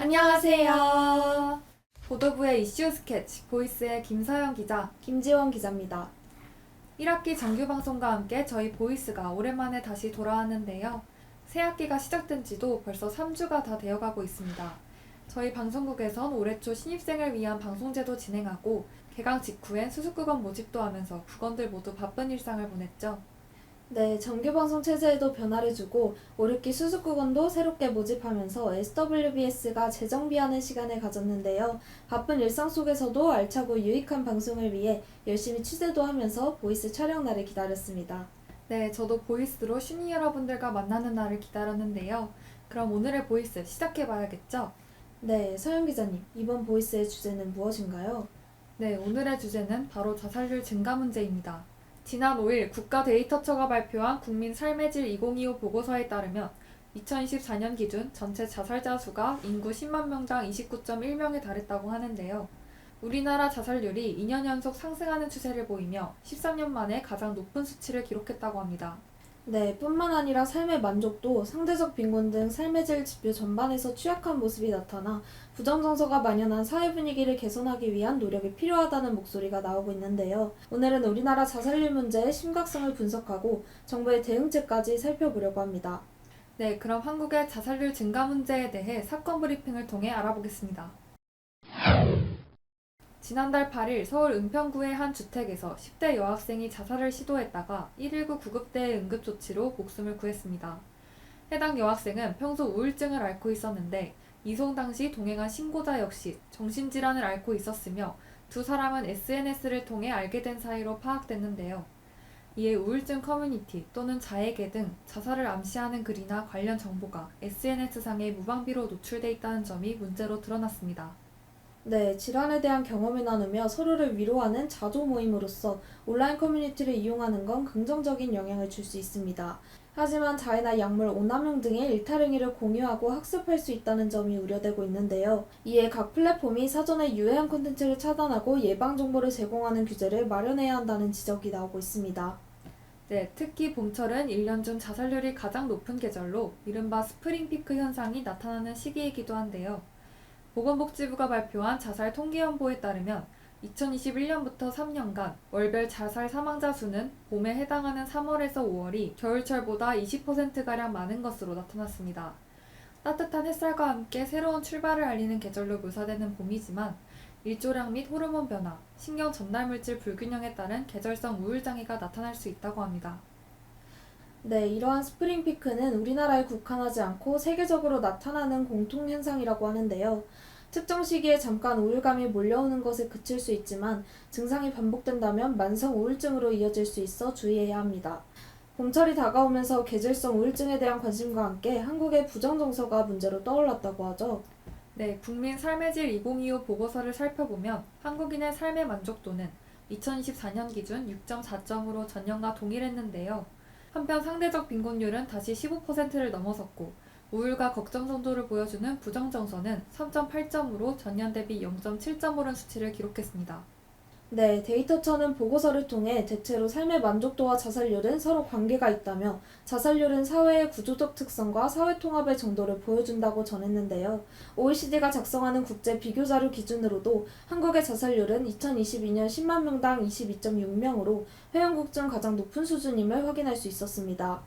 안녕하세요. 보도부의 이슈 스케치, 보이스의 김서영 기자, 김지원 기자입니다. 1학기 정규 방송과 함께 저희 보이스가 오랜만에 다시 돌아왔는데요. 새 학기가 시작된 지도 벌써 3주가 다 되어가고 있습니다. 저희 방송국에선 올해 초 신입생을 위한 방송제도 진행하고 개강 직후엔 수습국원 모집도 하면서 국원들 모두 바쁜 일상을 보냈죠. 네, 정규방송 체제에도 변화를 주고 오륙기 수습국원도 새롭게 모집하면서 SWBS가 재정비하는 시간을 가졌는데요. 바쁜 일상 속에서도 알차고 유익한 방송을 위해 열심히 취재도 하면서 보이스 촬영 날을 기다렸습니다. 네, 저도 보이스로 신입 여러분들과 만나는 날을 기다렸는데요. 그럼 오늘의 보이스 시작해봐야겠죠? 네, 서영 기자님, 이번 보이스의 주제는 무엇인가요? 네, 오늘의 주제는 바로 자살률 증가 문제입니다. 지난 5일 국가데이터처가 발표한 국민 삶의 질 2025 보고서에 따르면 2024년 기준 전체 자살자 수가 인구 10만 명당 29.1명에 달했다고 하는데요. 우리나라 자살률이 2년 연속 상승하는 추세를 보이며 13년 만에 가장 높은 수치를 기록했다고 합니다. 네, 뿐만 아니라 삶의 만족도, 상대적 빈곤 등 삶의 질 지표 전반에서 취약한 모습이 나타나 부정정서가 만연한 사회 분위기를 개선하기 위한 노력이 필요하다는 목소리가 나오고 있는데요. 오늘은 우리나라 자살률 문제의 심각성을 분석하고 정부의 대응책까지 살펴보려고 합니다. 네, 그럼 한국의 자살률 증가 문제에 대해 사건 브리핑을 통해 알아보겠습니다. 지난달 8일 서울 은평구의 한 주택에서 10대 여학생이 자살을 시도했다가 119 구급대의 응급조치로 목숨을 구했습니다. 해당 여학생은 평소 우울증을 앓고 있었는데 이송 당시 동행한 신고자 역시 정신질환을 앓고 있었으며 두 사람은 SNS를 통해 알게 된 사이로 파악됐는데요. 이에 우울증 커뮤니티 또는 자해계 등 자살을 암시하는 글이나 관련 정보가 SNS상에 무방비로 노출돼 있다는 점이 문제로 드러났습니다. 네, 질환에 대한 경험을 나누며 서로를 위로하는 자조 모임으로서 온라인 커뮤니티를 이용하는 건 긍정적인 영향을 줄 수 있습니다. 하지만 자해나 약물 오남용 등의 일탈 행위를 공유하고 학습할 수 있다는 점이 우려되고 있는데요. 이에 각 플랫폼이 사전에 유해한 콘텐츠를 차단하고 예방 정보를 제공하는 규제를 마련해야 한다는 지적이 나오고 있습니다. 네, 특히 봄철은 1년 중 자살률이 가장 높은 계절로 이른바 스프링 피크 현상이 나타나는 시기이기도 한데요. 보건복지부가 발표한 자살 통계연보에 따르면 2021년부터 3년간 월별 자살 사망자 수는 봄에 해당하는 3월에서 5월이 겨울철보다 20%가량 많은 것으로 나타났습니다. 따뜻한 햇살과 함께 새로운 출발을 알리는 계절로 묘사되는 봄이지만 일조량 및 호르몬 변화, 신경 전달물질 불균형에 따른 계절성 우울장애가 나타날 수 있다고 합니다. 네, 이러한 스프링 피크는 우리나라에 국한하지 않고 세계적으로 나타나는 공통현상이라고 하는데요. 특정 시기에 잠깐 우울감이 몰려오는 것에 그칠 수 있지만 증상이 반복된다면 만성 우울증으로 이어질 수 있어 주의해야 합니다. 봄철이 다가오면서 계절성 우울증에 대한 관심과 함께 한국의 부정정서가 문제로 떠올랐다고 하죠. 네, 국민 삶의 질 2025 보고서를 살펴보면 한국인의 삶의 만족도는 2024년 기준 6.4점으로 전년과 동일했는데요. 한편 상대적 빈곤율은 다시 15%를 넘어섰고 우울과 걱정 정도를 보여주는 부정정서는 3.8점으로 전년 대비 0.7점 오른 수치를 기록했습니다. 네, 데이터처는 보고서를 통해 대체로 삶의 만족도와 자살률은 서로 관계가 있다며 자살률은 사회의 구조적 특성과 사회 통합의 정도를 보여준다고 전했는데요. OECD가 작성하는 국제 비교자료 기준으로도 한국의 자살률은 2022년 10만 명당 22.6명으로 회원국 중 가장 높은 수준임을 확인할 수 있었습니다.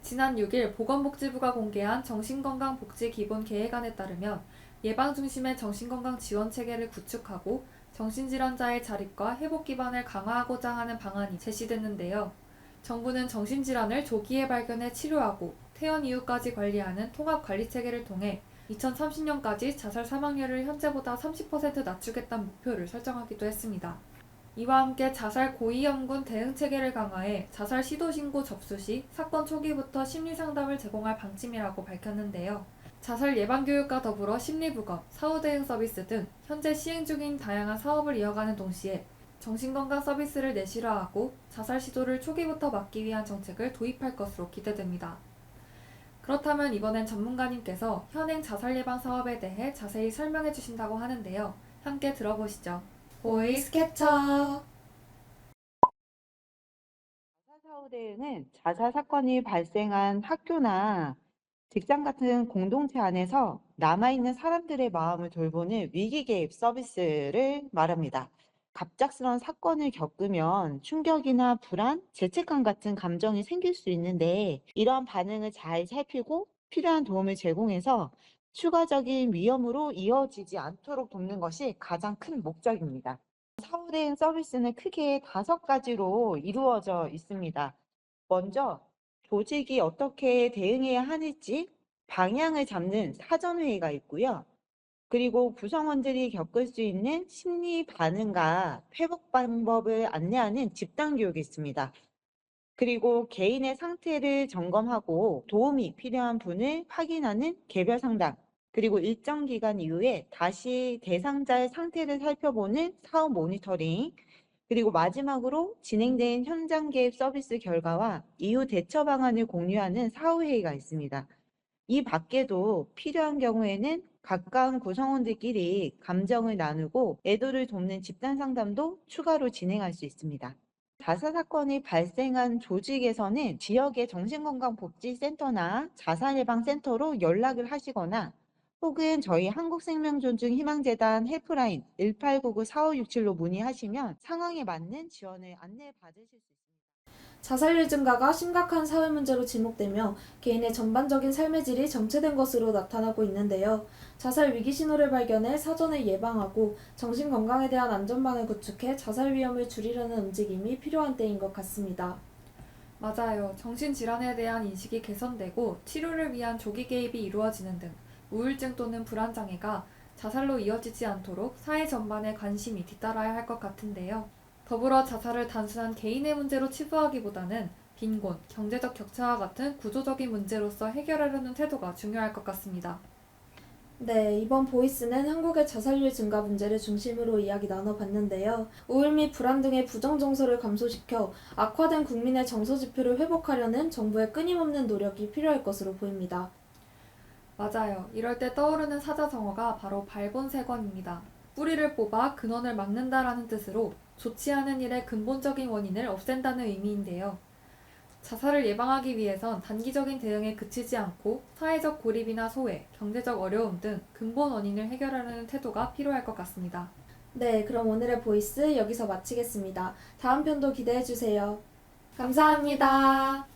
지난 6일 보건복지부가 공개한 정신건강복지기본계획안에 따르면 예방 중심의 정신건강 지원 체계를 구축하고 정신질환자의 자립과 회복 기반을 강화하고자 하는 방안이 제시됐는데요. 정부는 정신질환을 조기에 발견해 치료하고 퇴원 이후까지 관리하는 통합관리체계를 통해 2030년까지 자살 사망률을 현재보다 30% 낮추겠다는 목표를 설정하기도 했습니다. 이와 함께 자살 고위험군 대응체계를 강화해 자살 시도 신고 접수 시 사건 초기부터 심리상담을 제공할 방침이라고 밝혔는데요. 자살 예방교육과 더불어 심리부검, 사후대응 서비스 등 현재 시행 중인 다양한 사업을 이어가는 동시에 정신건강 서비스를 내실화하고 자살 시도를 초기부터 막기 위한 정책을 도입할 것으로 기대됩니다. 그렇다면 이번엔 전문가님께서 현행 자살 예방 사업에 대해 자세히 설명해 주신다고 하는데요. 함께 들어보시죠. 보이스 캐쳐. 자살 사후 대응은 자살 사건이 발생한 학교나 직장 같은 공동체 안에서 남아있는 사람들의 마음을 돌보는 위기 개입 서비스를 말합니다. 갑작스러운 사건을 겪으면 충격이나 불안, 죄책감 같은 감정이 생길 수 있는데 이러한 반응을 잘 살피고 필요한 도움을 제공해서 추가적인 위험으로 이어지지 않도록 돕는 것이 가장 큰 목적입니다. 사후 대응 서비스는 크게 5가지로 이루어져 있습니다. 먼저 조직이 어떻게 대응해야 하는지 방향을 잡는 사전회의가 있고요. 그리고 구성원들이 겪을 수 있는 심리 반응과 회복 방법을 안내하는 집단 교육이 있습니다. 그리고 개인의 상태를 점검하고 도움이 필요한 분을 확인하는 개별 상담, 그리고 일정 기간 이후에 다시 대상자의 상태를 살펴보는 사후 모니터링, 그리고 마지막으로 진행된 현장 개입 서비스 결과와 이후 대처 방안을 공유하는 사후 회의가 있습니다. 이 밖에도 필요한 경우에는 가까운 구성원들끼리 감정을 나누고 애도를 돕는 집단 상담도 추가로 진행할 수 있습니다. 자살 사건이 발생한 조직에서는 지역의 정신건강복지센터나 자살예방센터로 연락을 하시거나 혹은 저희 한국생명존중희망재단 헬프라인 1899-4567로 문의하시면 상황에 맞는 지원을 안내받으실 수 있습니다. 자살률 증가가 심각한 사회 문제로 지목되며 개인의 전반적인 삶의 질이 정체된 것으로 나타나고 있는데요. 자살 위기 신호를 발견해 사전에 예방하고 정신 건강에 대한 안전망을 구축해 자살 위험을 줄이려는 움직임이 필요한 때인 것 같습니다. 맞아요. 정신질환에 대한 인식이 개선되고 치료를 위한 조기 개입이 이루어지는 등 우울증 또는 불안장애가 자살로 이어지지 않도록 사회 전반의 관심이 뒤따라야 할 것 같은데요. 더불어 자살을 단순한 개인의 문제로 치부하기보다는 빈곤, 경제적 격차와 같은 구조적인 문제로서 해결하려는 태도가 중요할 것 같습니다. 네, 이번 보이스는 한국의 자살률 증가 문제를 중심으로 이야기 나눠봤는데요. 우울 및 불안 등의 부정 정서를 감소시켜 악화된 국민의 정서 지표를 회복하려는 정부의 끊임없는 노력이 필요할 것으로 보입니다. 맞아요. 이럴 때 떠오르는 사자성어가 바로 발본색원입니다. 뿌리를 뽑아 근원을 막는다라는 뜻으로 좋지 않은 일의 근본적인 원인을 없앤다는 의미인데요. 자살을 예방하기 위해선 단기적인 대응에 그치지 않고 사회적 고립이나 소외, 경제적 어려움 등 근본 원인을 해결하려는 태도가 필요할 것 같습니다. 네, 그럼 오늘의 보이스 여기서 마치겠습니다. 다음 편도 기대해주세요. 감사합니다.